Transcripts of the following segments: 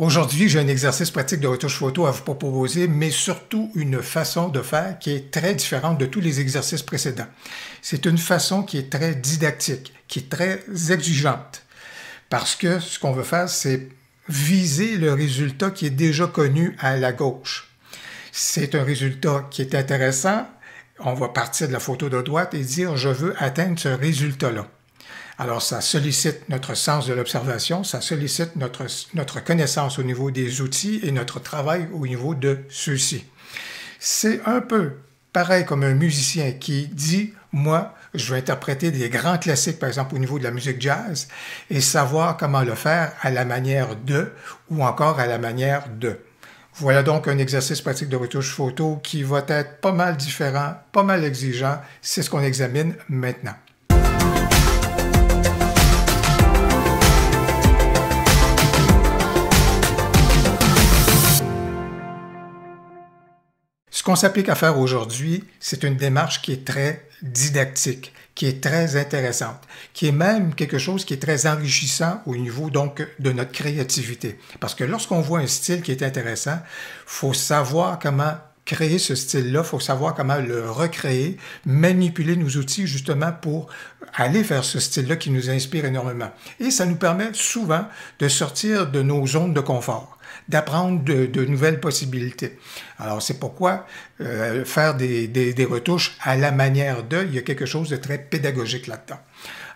Aujourd'hui, j'ai un exercice pratique de retouche photo à vous proposer, mais surtout une façon de faire qui est très différente de tous les exercices précédents. C'est une façon qui est très didactique, qui est très exigeante, parce que ce qu'on veut faire, c'est viser le résultat qui est déjà connu à la gauche. C'est un résultat qui est intéressant. On va partir de la photo de droite et dire « je veux atteindre ce résultat-là ». Alors, ça sollicite notre sens de l'observation, ça sollicite notre connaissance au niveau des outils et notre travail au niveau de ceux-ci. C'est un peu pareil comme un musicien qui dit « moi, je vais interpréter des grands classiques, par exemple au niveau de la musique jazz, et savoir comment le faire à la manière de ou encore à la manière de ». Voilà donc un exercice pratique de retouche photo qui va être pas mal différent, pas mal exigeant. C'est ce qu'on examine maintenant. Ce qu'on s'applique à faire aujourd'hui, c'est une démarche qui est très didactique, qui est très intéressante, qui est même quelque chose qui est très enrichissant au niveau donc de notre créativité. Parce que lorsqu'on voit un style qui est intéressant, il faut savoir comment créer ce style-là, il faut savoir comment le recréer, manipuler nos outils justement pour aller vers ce style-là qui nous inspire énormément. Et ça nous permet souvent de sortir de nos zones de confort, d'apprendre de nouvelles possibilités. Alors, c'est pourquoi faire des retouches à la manière de, il y a quelque chose de très pédagogique là-dedans.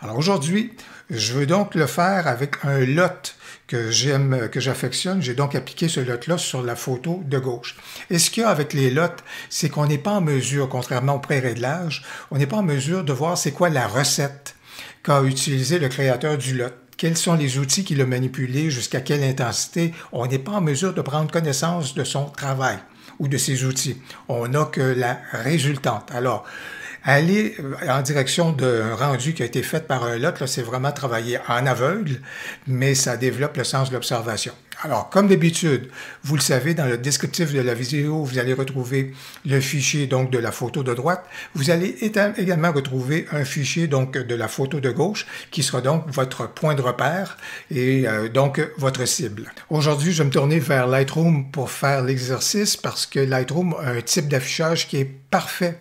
Alors aujourd'hui, je veux donc le faire avec un lot que j'aime, que j'affectionne. J'ai donc appliqué ce lot-là sur la photo de gauche. Et ce qu'il y a avec les lots, c'est qu'on n'est pas en mesure, contrairement au pré-réglage, on n'est pas en mesure de voir c'est quoi la recette qu'a utilisé le créateur du lot. Quels sont les outils qu'il a manipulés, jusqu'à quelle intensité. On n'est pas en mesure de prendre connaissance de son travail ou de ses outils. On n'a que la résultante. Alors, aller en direction d'un rendu qui a été fait par un lot, c'est vraiment travailler en aveugle, mais ça développe le sens de l'observation. Alors, comme d'habitude, vous le savez, dans le descriptif de la vidéo, vous allez retrouver le fichier donc de la photo de droite. Vous allez également retrouver un fichier donc de la photo de gauche, qui sera donc votre point de repère et donc votre cible. Aujourd'hui, je vais me tourner vers Lightroom pour faire l'exercice parce que Lightroom a un type d'affichage qui est parfait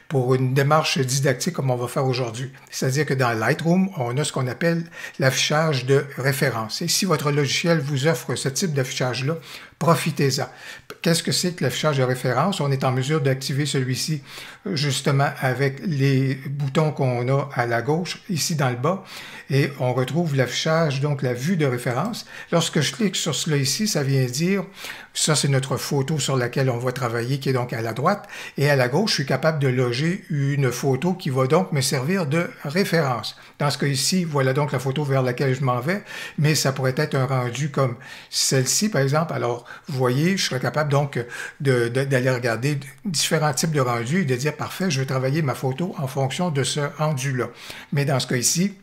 pour une démarche didactique comme on va faire aujourd'hui. C'est-à-dire que dans Lightroom, on a ce qu'on appelle l'affichage de référence. Et si votre logiciel vous offre ce type d'affichage-là, profitez-en. Qu'est-ce que c'est que l'affichage de référence? On est en mesure d'activer celui-ci justement avec les boutons qu'on a à la gauche, ici dans le bas, et on retrouve l'affichage, donc la vue de référence. Lorsque je clique sur cela ici, ça vient dire, ça c'est notre photo sur laquelle on va travailler, qui est donc à la droite, et à la gauche, je suis capable de loger une photo qui va donc me servir de référence. Dans ce cas ici, voilà donc la photo vers laquelle je m'en vais, mais ça pourrait être un rendu comme celle-ci, par exemple. Alors, vous voyez, je serais capable donc d'aller regarder différents types de rendus et de dire, parfait, je vais travailler ma photo en fonction de ce rendu-là. Mais dans ce cas ici,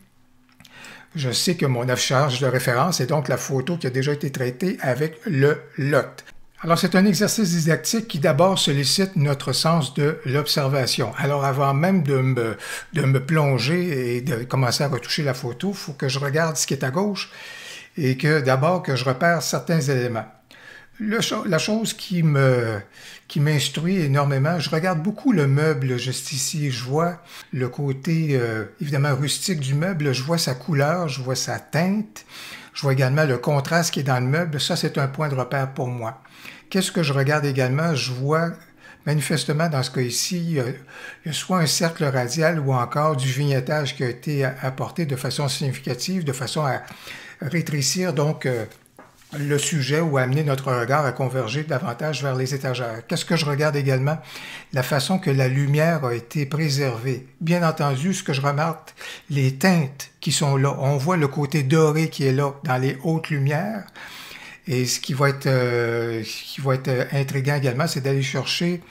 je sais que mon affichage de référence est donc la photo qui a déjà été traitée avec le lot. Alors, c'est un exercice didactique qui d'abord sollicite notre sens de l'observation. Alors, avant même de me plonger et de commencer à retoucher la photo, il faut que je regarde ce qui est à gauche et que d'abord que je repère certains éléments. La chose qui m'instruit énormément, je regarde beaucoup le meuble juste ici. Je vois le côté évidemment rustique du meuble, je vois sa couleur, je vois sa teinte, je vois également le contraste qui est dans le meuble. Ça, c'est un point de repère pour moi. Qu'est-ce que je regarde également? Je vois manifestement dans ce cas ici, il y a soit un cercle radial ou encore du vignettage qui a été apporté de façon significative, de façon à rétrécir donc le sujet ou amener notre regard à converger davantage vers les étagères. Qu'est-ce que je regarde également? La façon que la lumière a été préservée. Bien entendu, ce que je remarque, les teintes qui sont là. On voit le côté doré qui est là dans les hautes lumières. Et ce qui va être intriguant également, c'est d'aller chercher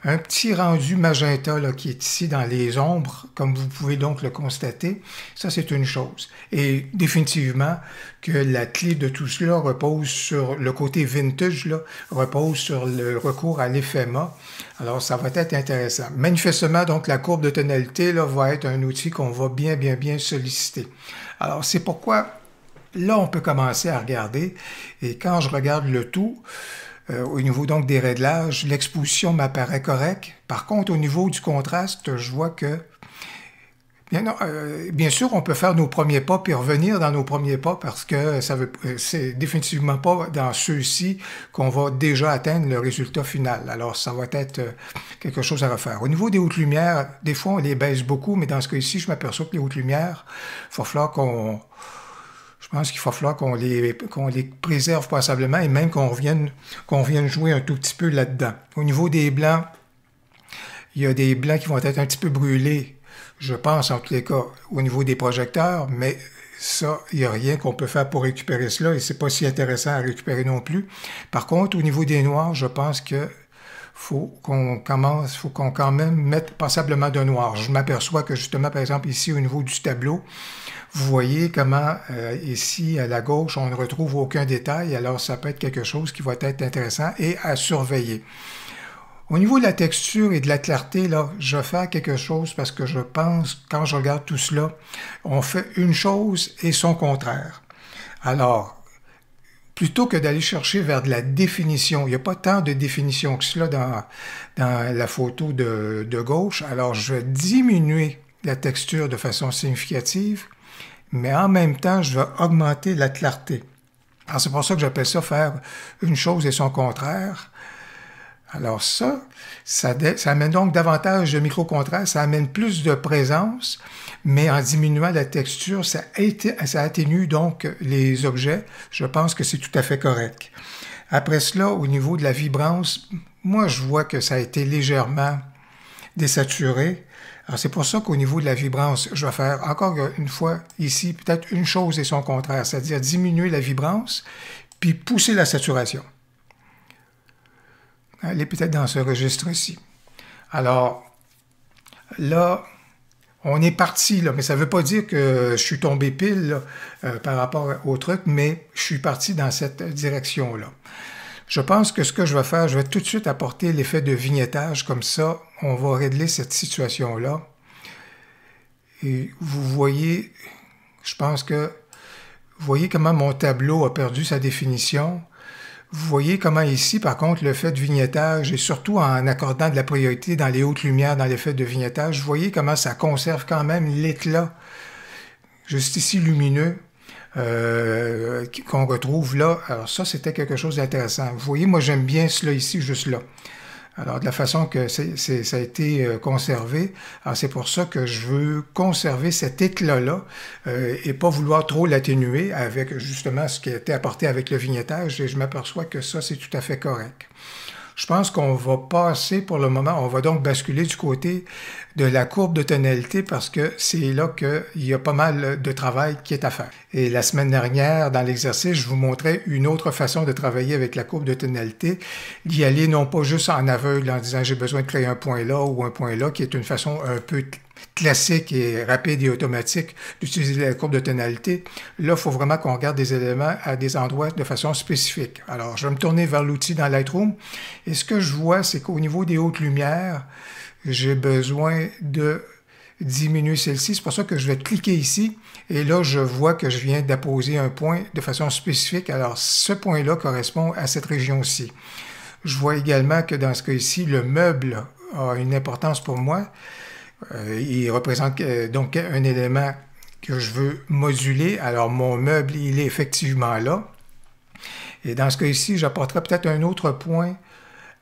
un petit rendu magenta là, qui est ici dans les ombres, comme vous pouvez donc le constater. Ça, c'est une chose. Et définitivement que la clé de tout cela repose sur le côté vintage, là, repose sur le recours à l'éphéma. Alors, ça va être intéressant. Manifestement, donc, la courbe de tonalité là, va être un outil qu'on va bien solliciter. Alors, c'est pourquoi Là, on peut commencer à regarder, et quand je regarde le tout, au niveau donc des réglages, l'exposition m'apparaît correcte. Par contre, au niveau du contraste, je vois que bien sûr, on peut faire nos premiers pas puis revenir dans nos premiers pas parce que c'est définitivement pas dans ceux-ci qu'on va déjà atteindre le résultat final. Alors, ça va être quelque chose à refaire. Au niveau des hautes lumières, des fois, on les baisse beaucoup, mais dans ce cas-ci, je m'aperçois que les hautes lumières, je pense qu'il va falloir qu'on les préserve passablement et même qu'on vienne jouer un tout petit peu là-dedans. Au niveau des blancs, il y a des blancs qui vont être un petit peu brûlés, je pense, en tous les cas, au niveau des projecteurs, mais ça, il n'y a rien qu'on peut faire pour récupérer cela et c'est pas si intéressant à récupérer non plus. Par contre, au niveau des noirs, je pense que faut qu'on quand même mette passablement de noir. Je m'aperçois que justement, par exemple, ici, au niveau du tableau, vous voyez comment, ici, à la gauche, on ne retrouve aucun détail, alors ça peut être quelque chose qui va être intéressant et à surveiller. Au niveau de la texture et de la clarté, là, je vais faire quelque chose parce que je pense, quand je regarde tout cela, on fait une chose et son contraire. Alors, plutôt que d'aller chercher vers de la définition, il n'y a pas tant de définition que cela dans la photo de gauche, alors je vais diminuer la texture de façon significative, mais en même temps, je vais augmenter la clarté. Alors, c'est pour ça que j'appelle ça faire une chose et son contraire. Alors ça amène donc davantage de micro-contraste, ça amène plus de présence, mais en diminuant la texture, ça atténue donc les objets. Je pense que c'est tout à fait correct. Après cela, au niveau de la vibrance, moi je vois que ça a été légèrement désaturé. Alors c'est pour ça qu'au niveau de la vibrance, je vais faire encore une fois ici peut-être une chose et son contraire, c'est-à-dire diminuer la vibrance, puis pousser la saturation. Elle est peut-être dans ce registre-ci. Alors, là, on est parti, là, mais ça ne veut pas dire que je suis tombé pile là, par rapport au truc, mais je suis parti dans cette direction-là. Je pense que ce que je vais faire, je vais tout de suite apporter l'effet de vignettage, comme ça, on va régler cette situation-là. Et vous voyez, je pense que, vous voyez comment mon tableau a perdu sa définition. Vous voyez comment ici, par contre, le fait de vignettage, et surtout en accordant de la priorité dans les hautes lumières, dans l'effet de vignettage, vous voyez comment ça conserve quand même l'éclat, juste ici lumineux, qu'on retrouve là. Alors ça, c'était quelque chose d'intéressant. Vous voyez, moi j'aime bien cela ici, juste là. Alors, de la façon que ça a été conservé, alors c'est pour ça que je veux conserver cet éclat-là et pas vouloir trop l'atténuer avec justement ce qui a été apporté avec le vignettage, et je m'aperçois que ça, c'est tout à fait correct. Je pense qu'on va passer pour le moment, on va donc basculer du côté de la courbe de tonalité parce que c'est là qu'il y a pas mal de travail qui est à faire. Et la semaine dernière, dans l'exercice, je vous montrais une autre façon de travailler avec la courbe de tonalité, d'y aller non pas juste en aveugle en disant j'ai besoin de créer un point là ou un point là, qui est une façon un peu classique et rapide et automatique d'utiliser la courbe de tonalité. Là, il faut vraiment qu'on regarde des éléments à des endroits de façon spécifique. Alors, je vais me tourner vers l'outil dans Lightroom. Et ce que je vois, c'est qu'au niveau des hautes lumières, j'ai besoin de diminuer celle-ci. C'est pour ça que je vais cliquer ici. Et là, je vois que je viens d'apposer un point de façon spécifique. Alors, ce point-là correspond à cette région-ci. Je vois également que dans ce cas-ci, le meuble a une importance pour moi. Il représente donc un élément que je veux moduler. Alors, mon meuble, il est effectivement là. Et dans ce cas-ci, j'apporterai peut-être un autre point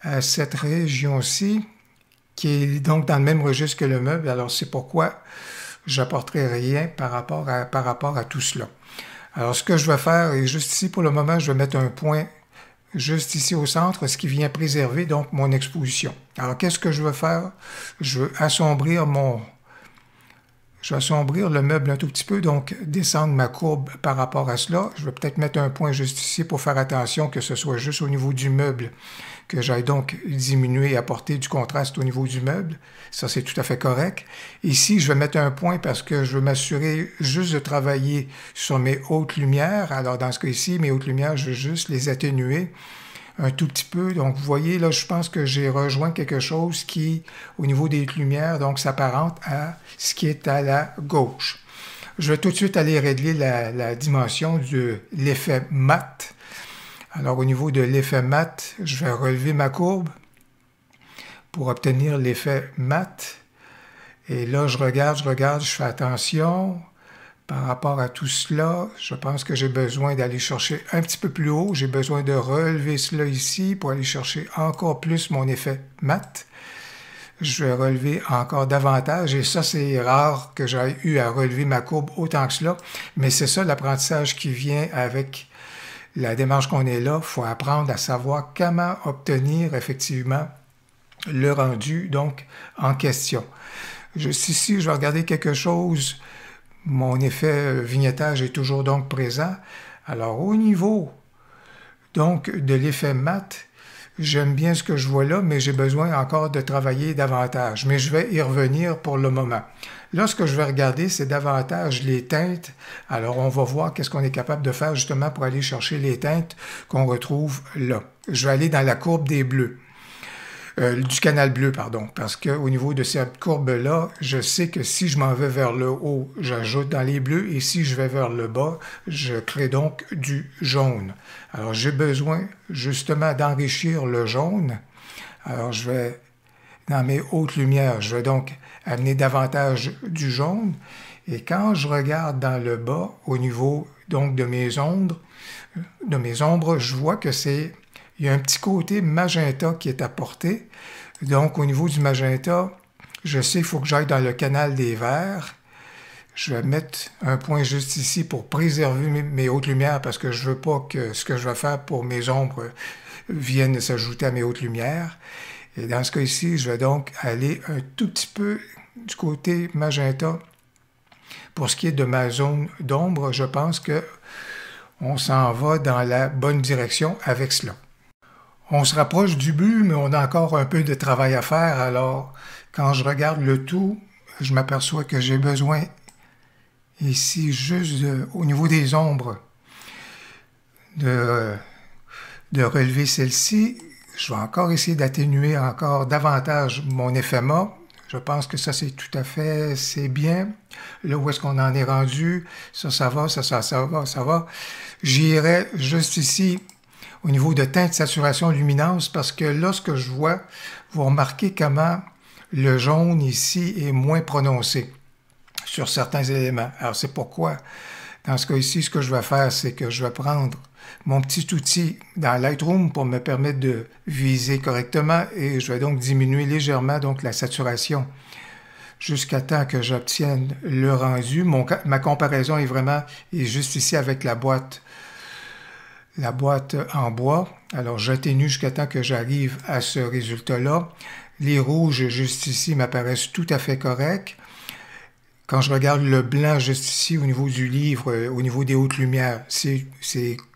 à cette région-ci, qui est donc dans le même registre que le meuble. Alors, c'est pourquoi j'apporterai rien par rapport à tout cela. Alors, ce que je vais faire, et juste ici, pour le moment, je vais mettre un point juste ici au centre, ce qui vient préserver donc mon exposition. Alors, qu'est-ce que je veux faire? Je veux assombrir le meuble un tout petit peu, donc descendre ma courbe par rapport à cela. Je vais peut-être mettre un point juste ici pour faire attention que ce soit juste au niveau du meuble, que j'aille donc diminuer et apporter du contraste au niveau du meuble. Ça, c'est tout à fait correct. Ici, je vais mettre un point parce que je veux m'assurer juste de travailler sur mes hautes lumières. Alors, dans ce cas-ci, mes hautes lumières, je veux juste les atténuer un tout petit peu. Donc, vous voyez, là, je pense que j'ai rejoint quelque chose qui, au niveau des lumières, donc s'apparente à ce qui est à la gauche. Je vais tout de suite aller régler la dimension de l'effet mat. Alors au niveau de l'effet mat, je vais relever ma courbe pour obtenir l'effet mat. Et là, je regarde, je fais attention. Par rapport à tout cela, je pense que j'ai besoin d'aller chercher un petit peu plus haut. J'ai besoin de relever cela ici pour aller chercher encore plus mon effet mat. Je vais relever encore davantage. Et ça, c'est rare que j'aie eu à relever ma courbe autant que cela. Mais c'est ça l'apprentissage qui vient avec la démarche qu'on est là. Il faut apprendre à savoir comment obtenir effectivement le rendu donc en question. Juste ici, je vais regarder quelque chose. Mon effet vignettage est toujours donc présent. Alors, au niveau donc de l'effet mat, j'aime bien ce que je vois là, mais j'ai besoin encore de travailler davantage. Mais je vais y revenir pour le moment. Là, ce que je vais regarder, c'est davantage les teintes. Alors, on va voir qu'est-ce qu'on est capable de faire justement pour aller chercher les teintes qu'on retrouve là. Je vais aller dans la courbe des bleus. Du canal bleu, pardon, parce qu'au niveau de cette courbe-là, je sais que si je m'en vais vers le haut, j'ajoute dans les bleus, et si je vais vers le bas, je crée donc du jaune. Alors, j'ai besoin justement d'enrichir le jaune. Alors, je vais, dans mes hautes lumières, je vais donc amener davantage du jaune, et quand je regarde dans le bas, au niveau donc de mes ombres, je vois que il y a un petit côté magenta qui est apporté. Donc, au niveau du magenta, je sais qu'il faut que j'aille dans le canal des verts. Je vais mettre un point juste ici pour préserver mes hautes lumières parce que je ne veux pas que ce que je vais faire pour mes ombres vienne s'ajouter à mes hautes lumières. Et dans ce cas ici, je vais donc aller un tout petit peu du côté magenta. Pour ce qui est de ma zone d'ombre, je pense qu'on s'en va dans la bonne direction avec cela. On se rapproche du but, mais on a encore un peu de travail à faire. Alors, quand je regarde le tout, je m'aperçois que j'ai besoin ici, juste au niveau des ombres, de relever celle-ci. Je vais encore essayer d'atténuer encore davantage mon effet mat. Je pense que ça, c'est tout à fait, c'est bien. Là où est-ce qu'on en est rendu, ça va, ça va. J'irai juste ici au niveau de teinte, saturation, luminance, parce que là, ce que je vois, vous remarquez comment le jaune ici est moins prononcé sur certains éléments. Alors, c'est pourquoi, dans ce cas ici, ce que je vais faire, c'est que je vais prendre mon petit outil dans Lightroom pour me permettre de viser correctement et je vais donc diminuer légèrement donc, la saturation jusqu'à temps que j'obtienne le rendu. Ma comparaison est juste ici avec la boîte en bois. Alors, j'atténue jusqu'à temps que j'arrive à ce résultat-là. Les rouges, juste ici, m'apparaissent tout à fait corrects. Quand je regarde le blanc, juste ici, au niveau du livre, au niveau des hautes lumières, c'est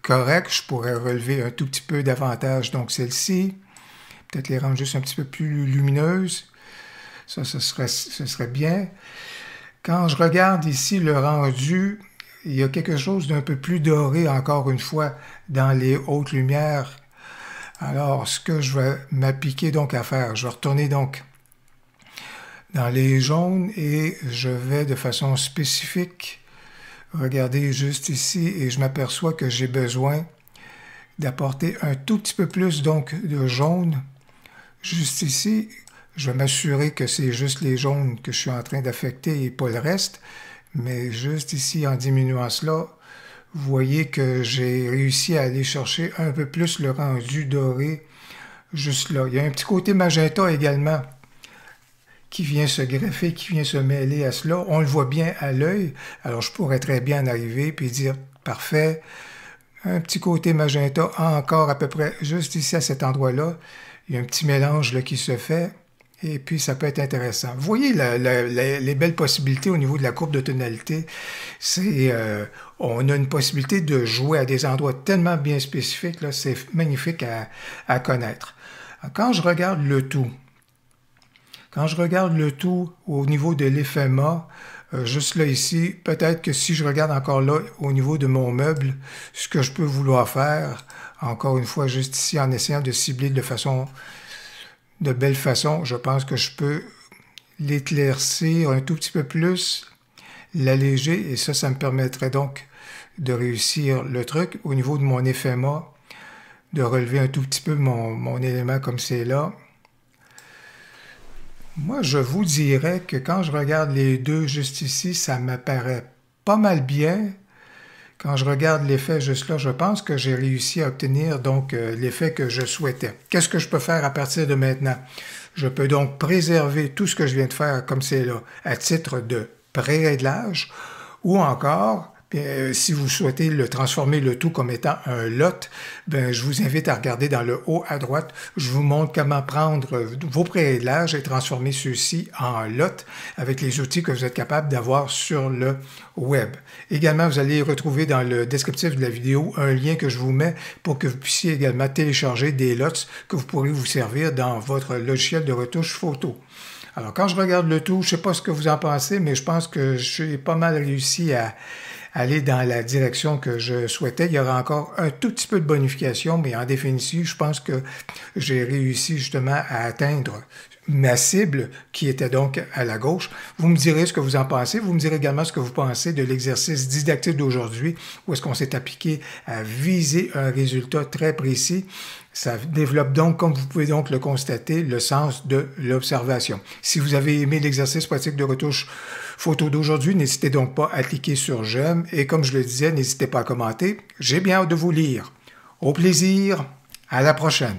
correct. Je pourrais relever un tout petit peu davantage, donc celle-ci. Peut-être les rendre juste un petit peu plus lumineuses. Ça, ce serait bien. Quand je regarde ici le rendu, il y a quelque chose d'un peu plus doré, encore une fois, dans les hautes lumières. Alors, ce que je vais m'appliquer donc à faire, je vais retourner donc dans les jaunes et je vais de façon spécifique regarder juste ici et je m'aperçois que j'ai besoin d'apporter un tout petit peu plus donc de jaune juste ici. Je vais m'assurer que c'est juste les jaunes que je suis en train d'affecter et pas le reste. Mais juste ici, en diminuant cela, vous voyez que j'ai réussi à aller chercher un peu plus le rendu doré juste là. Il y a un petit côté magenta également qui vient se greffer, qui vient se mêler à cela. On le voit bien à l'œil. Alors, je pourrais très bien en arriver et dire, parfait, un petit côté magenta encore à peu près juste ici à cet endroit-là. Il y a un petit mélange là, qui se fait. Et puis, ça peut être intéressant. Vous voyez les belles possibilités au niveau de la courbe de tonalité. On a une possibilité de jouer à des endroits tellement bien spécifiques. C'est magnifique à connaître. Quand je regarde le tout, au niveau de l'effet mat, juste là ici, peut-être que si je regarde encore là au niveau de mon meuble, ce que je peux vouloir faire, encore une fois, juste ici, en essayant de cibler de belle façon, je pense que je peux l'éclaircir un tout petit peu plus, l'alléger et ça me permettrait donc de réussir le truc. Au niveau de mon éphéma, de relever un tout petit peu mon élément comme c'est là. Moi, je vous dirais que quand je regarde les deux juste ici, ça m'apparaît pas mal bien. Quand je regarde l'effet juste là, je pense que j'ai réussi à obtenir donc l'effet que je souhaitais. Qu'est-ce que je peux faire à partir de maintenant? Je peux donc préserver tout ce que je viens de faire comme c'est là à titre de pré-réglage ou encore, si vous souhaitez le transformer le tout comme étant un lot, je vous invite à regarder dans le haut à droite. Je vous montre comment prendre vos pré-réglages et transformer ceux-ci en lot avec les outils que vous êtes capable d'avoir sur le web. Également, vous allez retrouver dans le descriptif de la vidéo un lien que je vous mets pour que vous puissiez également télécharger des lots que vous pourrez vous servir dans votre logiciel de retouche photo. Alors, quand je regarde le tout, je ne sais pas ce que vous en pensez, mais je pense que j'ai pas mal réussi à aller dans la direction que je souhaitais. Il y aura encore un tout petit peu de bonification, mais en définitive, je pense que j'ai réussi justement à atteindre ma cible qui était donc à la gauche. Vous me direz ce que vous en pensez. Vous me direz également ce que vous pensez de l'exercice didactique d'aujourd'hui, où est-ce qu'on s'est appliqué à viser un résultat très précis. Ça développe donc, comme vous pouvez donc le constater, le sens de l'observation. Si vous avez aimé l'exercice pratique de retouche photo d'aujourd'hui, n'hésitez donc pas à cliquer sur j'aime et comme je le disais, n'hésitez pas à commenter. J'ai bien hâte de vous lire. Au plaisir, à la prochaine.